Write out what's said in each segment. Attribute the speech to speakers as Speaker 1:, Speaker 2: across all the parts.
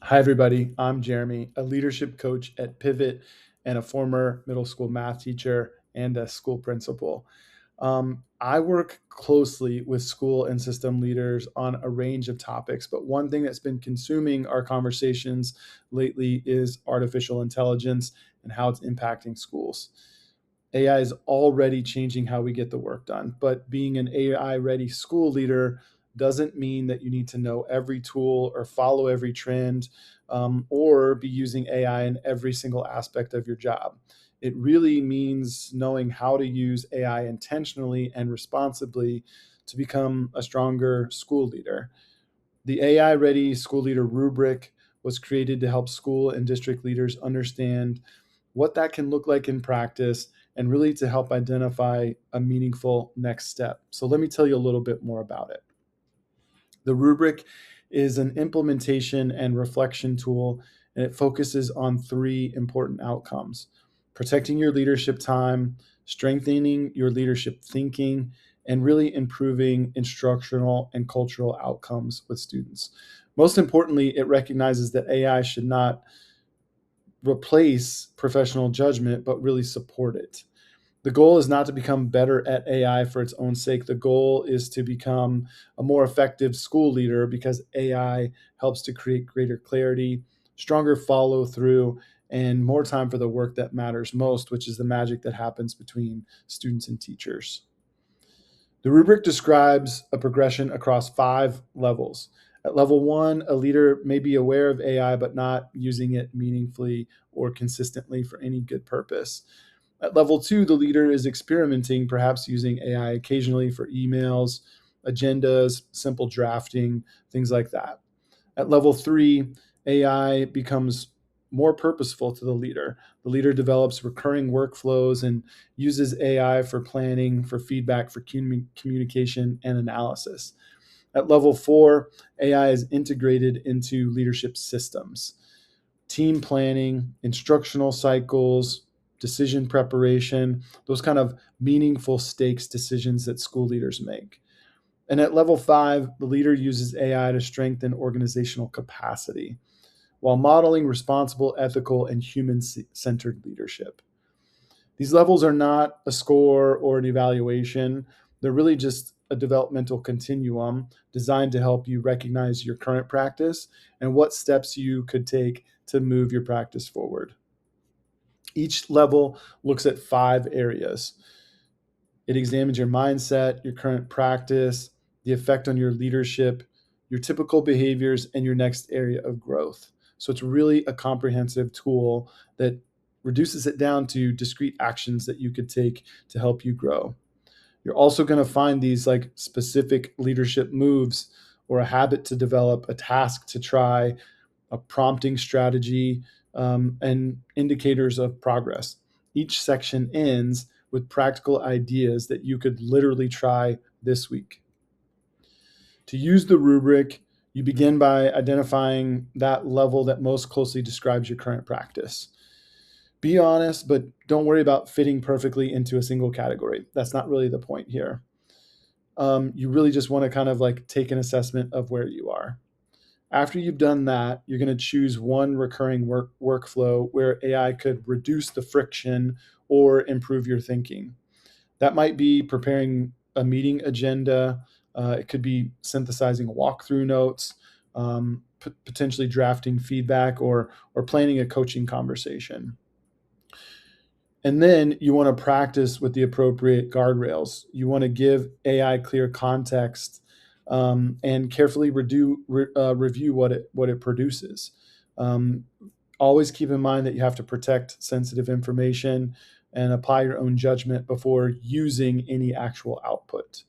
Speaker 1: Hi, everybody. I'm Jeremy, a leadership coach at Pivot and a former middle school math teacher and a school principal. I work closely with school and system leaders on a range of topics, but one thing that's been consuming our conversations lately is artificial intelligence and how it's impacting schools. AI is already changing how we get the work done, but being an AI ready school leader doesn't mean that you need to know every tool or follow every trend, or be using AI in every single aspect of your job. It really means knowing how to use AI intentionally and responsibly to become a stronger school leader. The AI ready school leader rubric was created to help school and district leaders understand what that can look like in practice and really to help identify a meaningful next step. So, let me tell you a little bit more about it. The rubric is an implementation and reflection tool, and it focuses on three important outcomes: protecting your leadership time, strengthening your leadership thinking, and really improving instructional and cultural outcomes with students. Most importantly, it recognizes that AI should not replace professional judgment, but really support it. The goal is not to become better at AI for its own sake. The goal is to become a more effective school leader because AI helps to create greater clarity, stronger follow through, and more time for the work that matters most, which is the magic that happens between students and teachers. The rubric describes a progression across 5 levels. At level 1, a leader may be aware of AI but not using it meaningfully or consistently for any good purpose. At level 2, the leader is experimenting, perhaps using AI occasionally for emails, agendas, simple drafting, things like that. At level 3, AI becomes more purposeful to the leader. The leader develops recurring workflows and uses AI for planning, for feedback, for communication, and analysis. At level 4, AI is integrated into leadership systems, team planning, instructional cycles, decision preparation, those kind of meaningful stakes decisions that school leaders make. And at level 5, the leader uses AI to strengthen organizational capacity while modeling responsible, ethical, and human centered leadership. These levels are not a score or an evaluation, they're really just a developmental continuum designed to help you recognize your current practice and what steps you could take to move your practice forward. Each level looks at 5 areas. It examines your mindset, your current practice, the effect on your leadership, your typical behaviors, and your next area of growth. So it's really a comprehensive tool that reduces it down to discrete actions that you could take to help you grow. You're also going to find these like specific leadership moves or a habit to develop, a task to try, a prompting strategy, and indicators of progress. Each section ends with practical ideas that you could literally try this week. To use the rubric, you begin by identifying that level that most closely describes your current practice. Be honest, but don't worry about fitting perfectly into a single category. That's not really the point here. You really just want to kind of like take an assessment of where you are. After you've done that, you're going to choose one recurring workflow where AI could reduce the friction or improve your thinking. That might be preparing a meeting agenda. It could be synthesizing walkthrough notes, potentially drafting feedback, or planning a coaching conversation. And then you want to practice with the appropriate guardrails. You want to give AI clear context, and carefully review what it produces. Um, Always keep in mind that you have to protect sensitive information and apply your own judgment before using any actual output.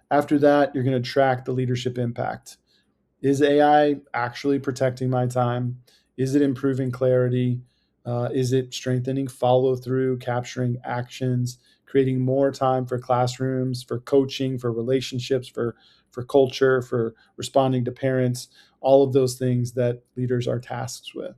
Speaker 1: After that, you're going to track the leadership impact. Is AI actually protecting my time? Is it improving clarity? Is it strengthening follow through, capturing actions, creating more time for classrooms, for coaching, for relationships, for culture, for responding to parents, all of those things that leaders are tasked with.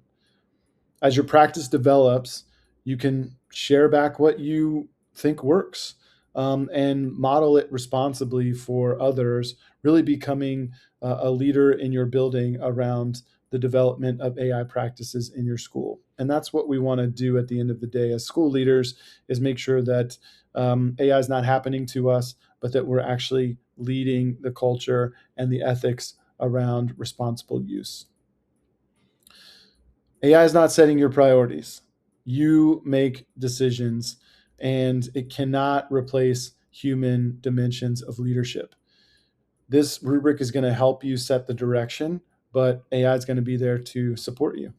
Speaker 1: As your practice develops, you can share back what you think works, and model it responsibly for others, really becoming a leader in your building around the development of AI practices in your school. And that's what we want to do at the end of the day as school leaders, is make sure that AI is not happening to us, but that we're actually leading the culture and the ethics around responsible use. AI is not setting your priorities. You make decisions, and it cannot replace human dimensions of leadership. This rubric is going to help you set the direction, but AI is going to be there to support you.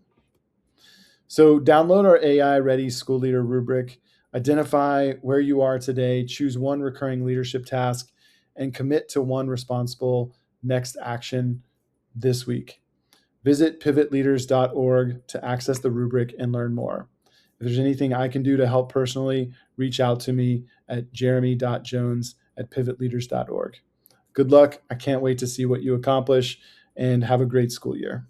Speaker 1: So download our AI Ready School Leader rubric, identify where you are today, choose one recurring leadership task, and commit to one responsible next action this week. Visit pivotleaders.org to access the rubric and learn more. If there's anything I can do to help personally, reach out to me at jeremy.jones@pivotleaders.org. Good luck. I can't wait to see what you accomplish, and have a great school year.